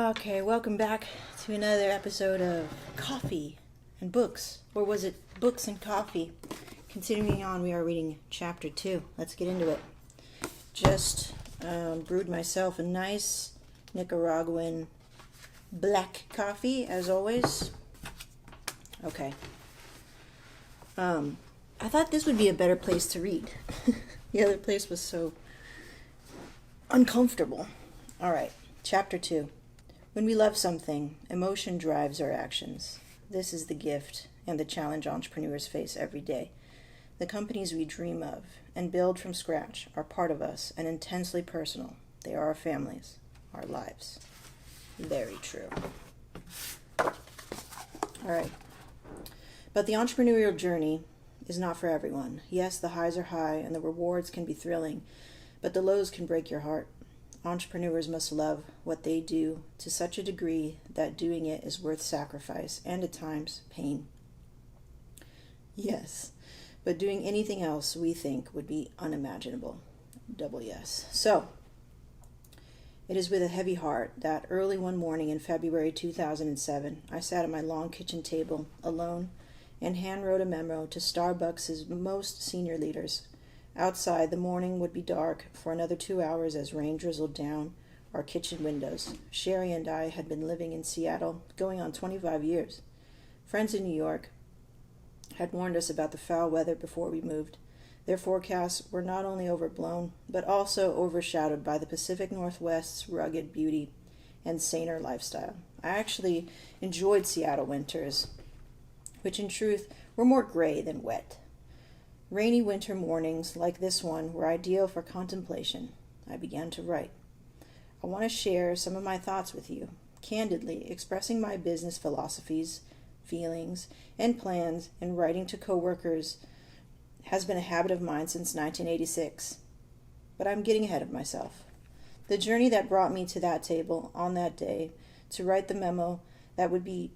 Okay, welcome back to another episode of Coffee and Books. Or was it Books and Coffee? Continuing on, we are reading Chapter 2. Let's get into it. Just brewed myself a nice Nicaraguan black coffee, as always. Okay. I thought this would be a better place to read. The other place was so uncomfortable. All right, Chapter 2. When we love something, emotion drives our actions. This is the gift and the challenge entrepreneurs face every day. The companies we dream of and build from scratch are part of us and intensely personal. They are our families, our lives. Very true. All right. But the entrepreneurial journey is not for everyone. Yes, the highs are high and the rewards can be thrilling, but the lows can break your heart. Entrepreneurs must love what they do to such a degree that doing it is worth sacrifice and at times pain. Yes, but doing anything else we think would be unimaginable. Double yes. So, it is with a heavy heart that early one morning in February 2007, I sat at my long kitchen table alone and hand-wrote a memo to Starbucks' most senior leaders. Outside, the morning would be dark for another 2 hours as rain drizzled down our kitchen windows. Sherry and I had been living in Seattle, going on 25 years. Friends in New York had warned us about the foul weather before we moved. Their forecasts were not only overblown, but also overshadowed by the Pacific Northwest's rugged beauty and saner lifestyle. I actually enjoyed Seattle winters, which in truth were more gray than wet. Rainy winter mornings like this one were ideal for contemplation. I began to write. I want to share some of my thoughts with you, candidly expressing my business philosophies, feelings, and plans in writing to coworkers has been a habit of mine since 1986. But I'm getting ahead of myself. The journey that brought me to that table on that day to write the memo that would be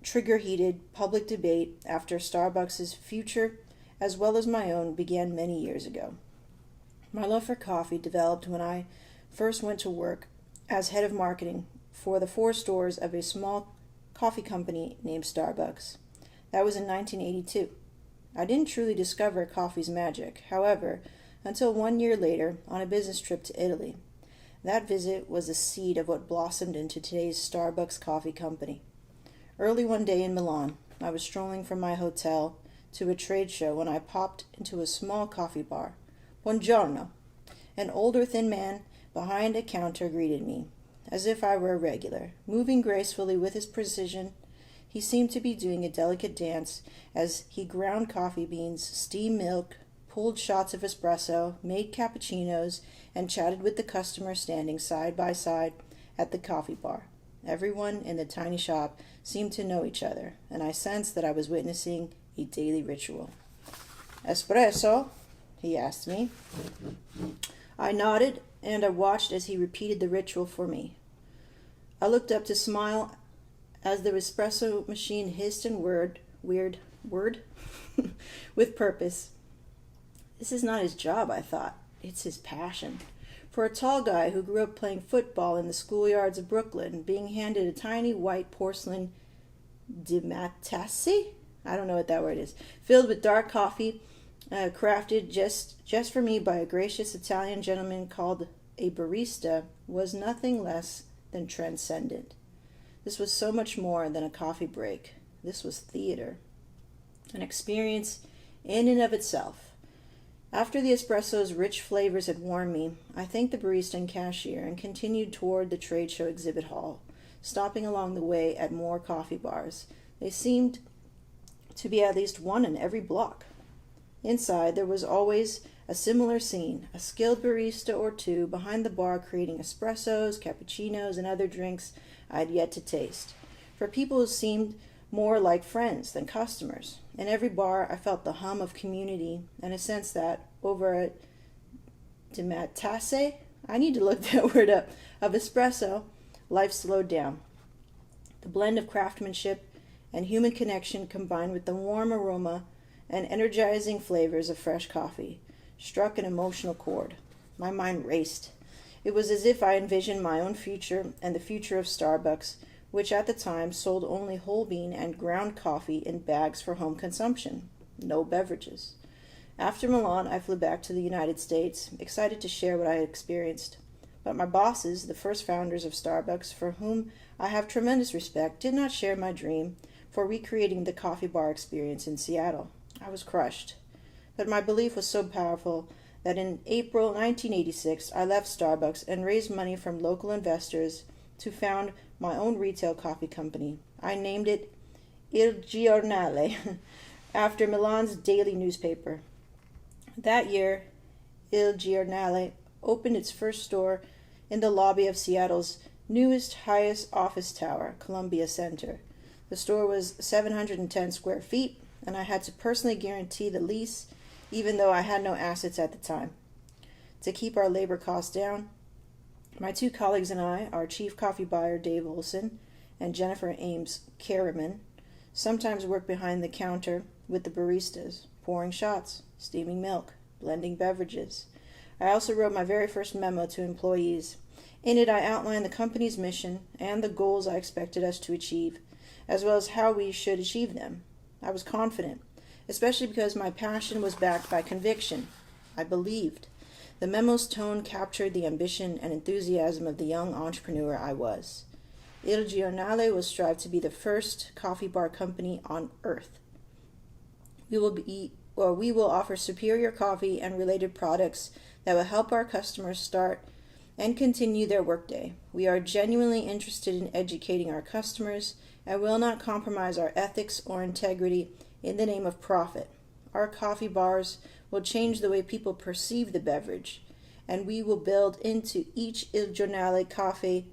trigger-heated public debate after Starbucks' future as well as my own, began many years ago. My love for coffee developed when I first went to work as head of marketing for the 4 stores of a small coffee company named Starbucks. That was in 1982. I didn't truly discover coffee's magic, however, until 1 year later on a business trip to Italy. That visit was the seed of what blossomed into today's Starbucks Coffee Company. Early one day in Milan, I was strolling from my hotel to a trade show when I popped into a small coffee bar. Buongiorno. An older, thin man behind a counter greeted me, as if I were a regular. Moving gracefully with his precision, he seemed to be doing a delicate dance as he ground coffee beans, steamed milk, pulled shots of espresso, made cappuccinos, and chatted with the customers standing side by side at the coffee bar. Everyone in the tiny shop seemed to know each other, and I sensed that I was witnessing a daily ritual. Espresso? He asked me. I nodded, and I watched as he repeated the ritual for me. I looked up to smile as the espresso machine hissed and whirred with purpose. This is not his job, I thought. It's his passion. For a tall guy who grew up playing football in the schoolyards of Brooklyn, being handed a tiny white porcelain dimatasse? I don't know what that word is. Filled with dark coffee, crafted just for me by a gracious Italian gentleman called a barista, was nothing less than transcendent. This was so much more than a coffee break. This was theater, an experience in and of itself. After the espresso's rich flavors had warmed me, I thanked the barista and cashier and continued toward the trade show exhibit hall, stopping along the way at more coffee bars. They seemed to be at least one in every block. Inside, there was always a similar scene, a skilled barista or two behind the bar creating espressos, cappuccinos, and other drinks I had yet to taste. For people who seemed more like friends than customers. In every bar, I felt the hum of community and a sense that over a dimatasse, I need to look that word up, of espresso, life slowed down. The blend of craftsmanship and human connection combined with the warm aroma and energizing flavors of fresh coffee struck an emotional chord. My mind raced It was as if I envisioned my own future and the future of Starbucks, which at the time sold only whole bean and ground coffee in bags for home consumption. No beverages. After Milan, I flew back to the United States, excited to share what I had experienced. But my bosses, the first founders of Starbucks, for whom I have tremendous respect, did not share my dream for recreating the coffee bar experience in Seattle. I was crushed. But my belief was so powerful that in April 1986, I left Starbucks and raised money from local investors to found my own retail coffee company. I named it Il Giornale, after Milan's daily newspaper. That year, Il Giornale opened its first store in the lobby of Seattle's newest, highest office tower, Columbia Center. The store was 710 square feet, and I had to personally guarantee the lease, even though I had no assets at the time. To keep our labor costs down, my two colleagues and I, our chief coffee buyer Dave Olson and Jennifer Ames Kerriman, sometimes worked behind the counter with the baristas, pouring shots, steaming milk, blending beverages. I also wrote my very first memo to employees. In it, I outlined the company's mission and the goals I expected us to achieve, as well as how we should achieve them. I was confident, especially because my passion was backed by conviction. I believed. The memo's tone captured the ambition and enthusiasm of the young entrepreneur I was. Il Giornale will strive to be the first coffee bar company on earth. We will offer superior coffee and related products that will help our customers start and continue their workday. We are genuinely interested in educating our customers and will not compromise our ethics or integrity in the name of profit. Our coffee bars will change the way people perceive the beverage, and we will build into each Il Giornale coffee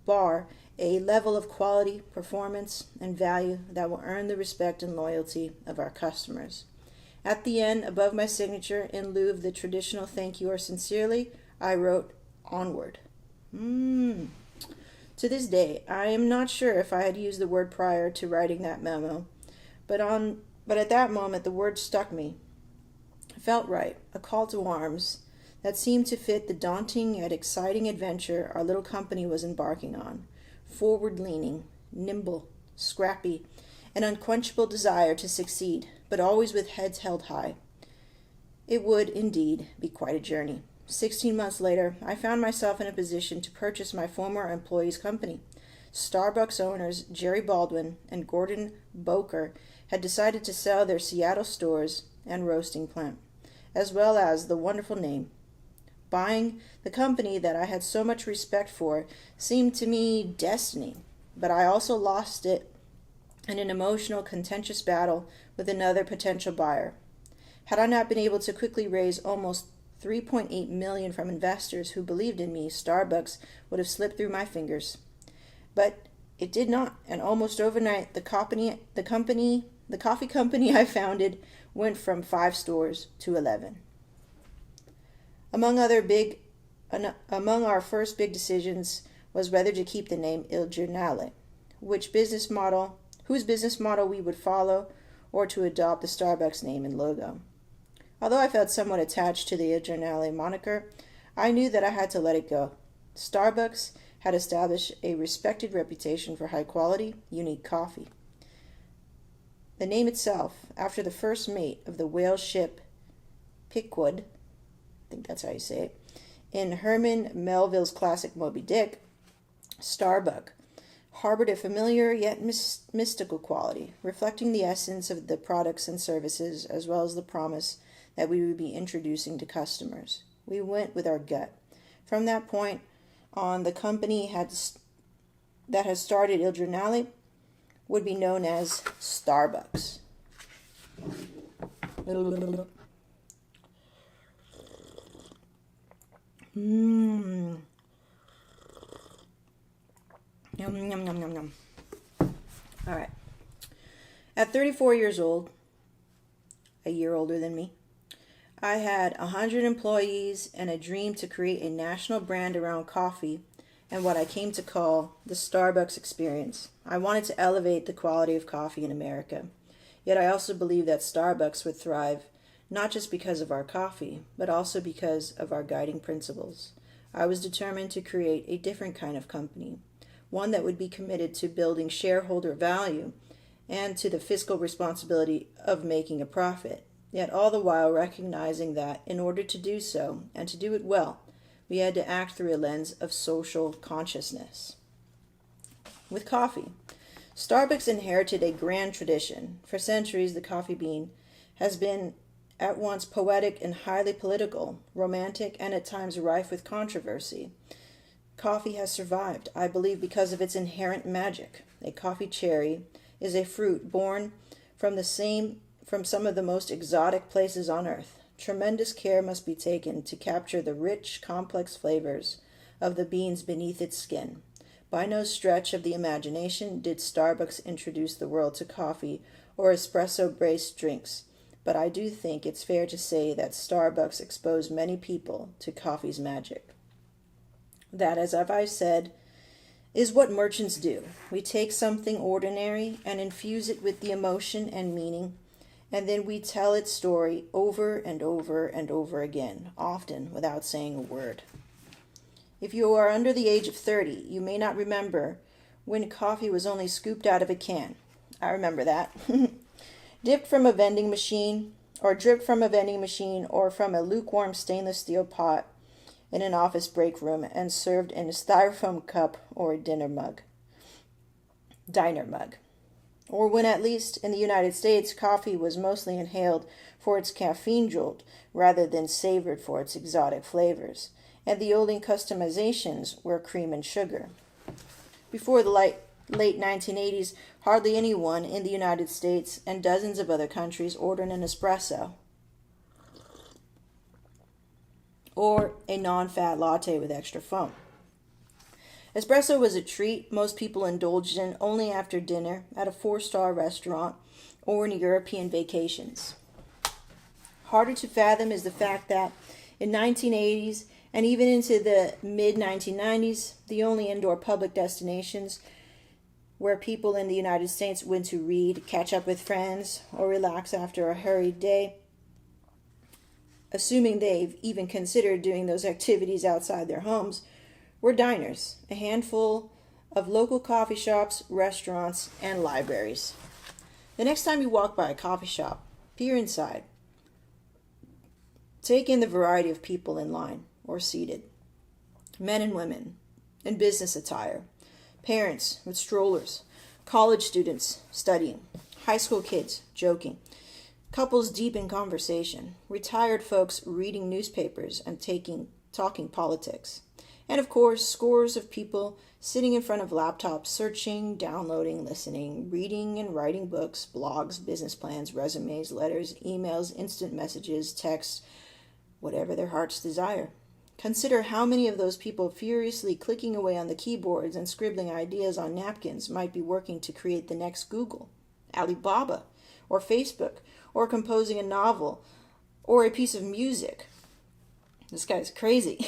bar a level of quality, performance, and value that will earn the respect and loyalty of our customers. At the end, above my signature, in lieu of the traditional thank you or sincerely, I wrote Onward. To this day, I am not sure if I had used the word prior to writing that memo, but at that moment the word struck me. It felt right, a call to arms that seemed to fit the daunting yet exciting adventure our little company was embarking on. Forward-leaning, nimble, scrappy, an unquenchable desire to succeed, but always with heads held high. It would, indeed, be quite a journey. 16 months later, I found myself in a position to purchase my former employee's company. Starbucks owners Jerry Baldwin and Gordon Boker had decided to sell their Seattle stores and roasting plant, as well as the wonderful name. Buying the company that I had so much respect for seemed to me destiny, but I also lost it in an emotional, contentious battle with another potential buyer. Had I not been able to quickly raise almost $3.8 million from investors who believed in me, Starbucks would have slipped through my fingers. But it did not, and almost overnight, the coffee company I founded went from 5 stores to 11. Among our first big decisions was whether to keep the name Il Giornale, whose business model we would follow, or to adopt the Starbucks name and logo. Although I felt somewhat attached to the Il Giornale moniker, I knew that I had to let it go. Starbucks had established a respected reputation for high quality, unique coffee. The name itself, after the first mate of the whale ship Pickwood, I think that's how you say it, in Herman Melville's classic Moby Dick, Starbuck, harbored a familiar yet mystical quality, reflecting the essence of the products and services as well as the promise that we would be introducing to customers. We went with our gut. From that point on, the company that has started Il Giornale would be known as Starbucks. Yum, yum, yum, yum, yum. All right. At 34 years old, a year older than me, I had 100 employees and a dream to create a national brand around coffee and what I came to call the Starbucks experience. I wanted to elevate the quality of coffee in America. Yet I also believed that Starbucks would thrive not just because of our coffee, but also because of our guiding principles. I was determined to create a different kind of company, one that would be committed to building shareholder value and to the fiscal responsibility of making a profit, yet all the while recognizing that in order to do so, and to do it well, we had to act through a lens of social consciousness. With coffee, Starbucks inherited a grand tradition. For centuries, the coffee bean has been at once poetic and highly political, romantic, and at times rife with controversy. Coffee has survived, I believe, because of its inherent magic. A coffee cherry is a fruit born from some of the most exotic places on earth. Tremendous care must be taken to capture the rich, complex flavors of the beans beneath its skin. By no stretch of the imagination did Starbucks introduce the world to coffee or espresso-based drinks, but I do think it's fair to say that Starbucks exposed many people to coffee's magic. That, as I've said, is what merchants do. We take something ordinary and infuse it with the emotion and meaning, and then we tell its story over and over and over again, often without saying a word. If you are under the age of 30, you may not remember when coffee was only scooped out of a can. I remember that. Dripped from a vending machine, or from a lukewarm stainless steel pot in an office break room and served in a styrofoam cup or a diner mug. Or when, at least in the United States, coffee was mostly inhaled for its caffeine jolt rather than savored for its exotic flavors, and the only customizations were cream and sugar. Before the late 1980s, hardly anyone in the United States and dozens of other countries ordered an espresso or a non-fat latte with extra foam. Espresso was a treat most people indulged in only after dinner at a 4-star restaurant or in European vacations. Harder to fathom is the fact that in 1980s and even into the mid-1990s, the only indoor public destinations where people in the United States went to read, catch up with friends, or relax after a hurried day, assuming they've even considered doing those activities outside their homes, were diners, a handful of local coffee shops, restaurants, and libraries. The next time you walk by a coffee shop, peer inside. Take in the variety of people in line or seated, men and women in business attire, parents with strollers, college students studying, high school kids joking, couples deep in conversation, retired folks reading newspapers and talking politics, and of course, scores of people sitting in front of laptops, searching, downloading, listening, reading and writing books, blogs, business plans, resumes, letters, emails, instant messages, texts, whatever their hearts desire. Consider how many of those people furiously clicking away on the keyboards and scribbling ideas on napkins might be working to create the next Google, Alibaba, or Facebook, or composing a novel, or a piece of music. This guy's crazy.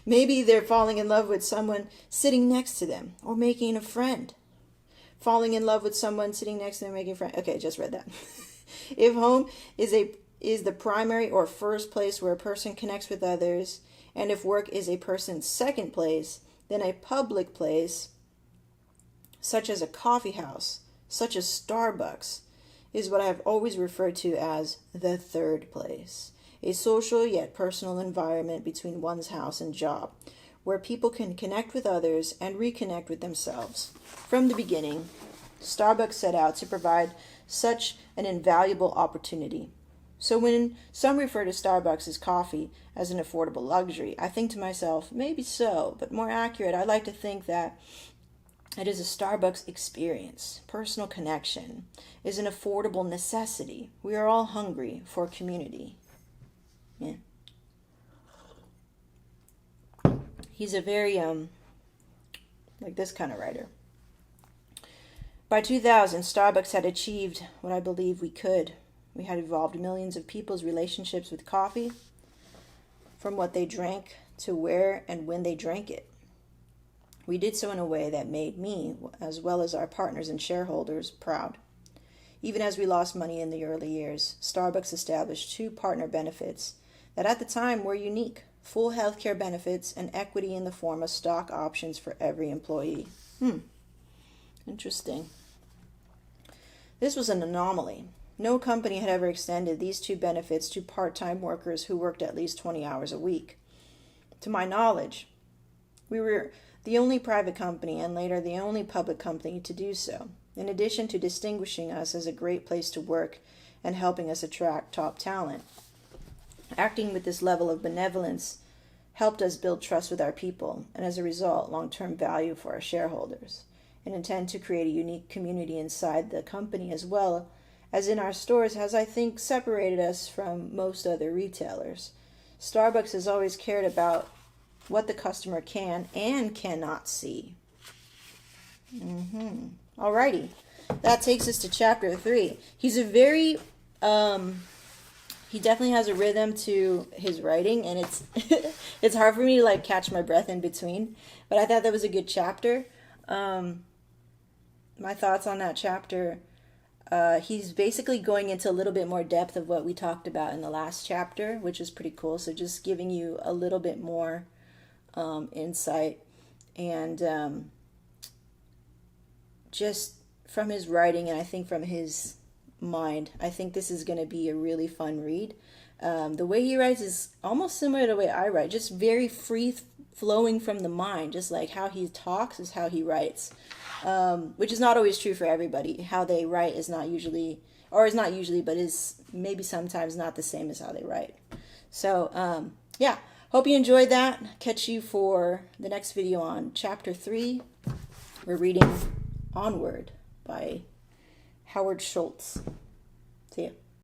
Maybe they're falling in love with someone sitting next to them, or making a friend. Falling in love with someone sitting next to them, making a friend. Okay, just read that. If home is the primary or first place where a person connects with others, and if work is a person's second place, then a public place, such as a coffee house, such as Starbucks, is what I have always referred to as the third place. A social yet personal environment between one's house and job, where people can connect with others and reconnect with themselves. From the beginning, Starbucks set out to provide such an invaluable opportunity. So when some refer to Starbucks' coffee as an affordable luxury, I think to myself, maybe so, but more accurate, I like to think that it is a Starbucks experience. Personal connection is an affordable necessity. We are all hungry for community. Yeah. He's a very, like this kind of writer. By 2000, Starbucks had achieved what I believe we could. We had evolved millions of people's relationships with coffee, from what they drank to where and when they drank it. We did so in a way that made me, as well as our partners and shareholders, proud. Even as we lost money in the early years, Starbucks established 2 partner benefits that at the time were unique. full health care benefits, and equity in the form of stock options for every employee. Interesting. This was an anomaly. No company had ever extended these two benefits to part-time workers who worked at least 20 hours a week. To my knowledge, we were the only private company and later the only public company to do so, in addition to distinguishing us as a great place to work and helping us attract top talent. Acting with this level of benevolence helped us build trust with our people and, as a result, long-term value for our shareholders, and intend to create a unique community inside the company as well as in our stores has, I think, separated us from most other retailers. Starbucks has always cared about what the customer can and cannot see. Alrighty, that takes us to chapter 3. He's a very, he definitely has a rhythm to his writing, and it's it's hard for me to like catch my breath in between. But I thought that was a good chapter. My thoughts on that chapter. He's basically going into a little bit more depth of what we talked about in the last chapter, which is pretty cool. So just giving you a little bit more insight, and just from his writing, and I think from his mind, I think this is going to be a really fun read. The way he writes is almost similar to the way I write, just very free flowing from the mind. Just like how he talks is how he writes. Which is not always true for everybody. How they write is not usually, but is maybe sometimes not the same as how they write. So, yeah, hope you enjoyed that. Catch you for the next video on chapter 3. We're reading Onward by Howard Schultz. See ya.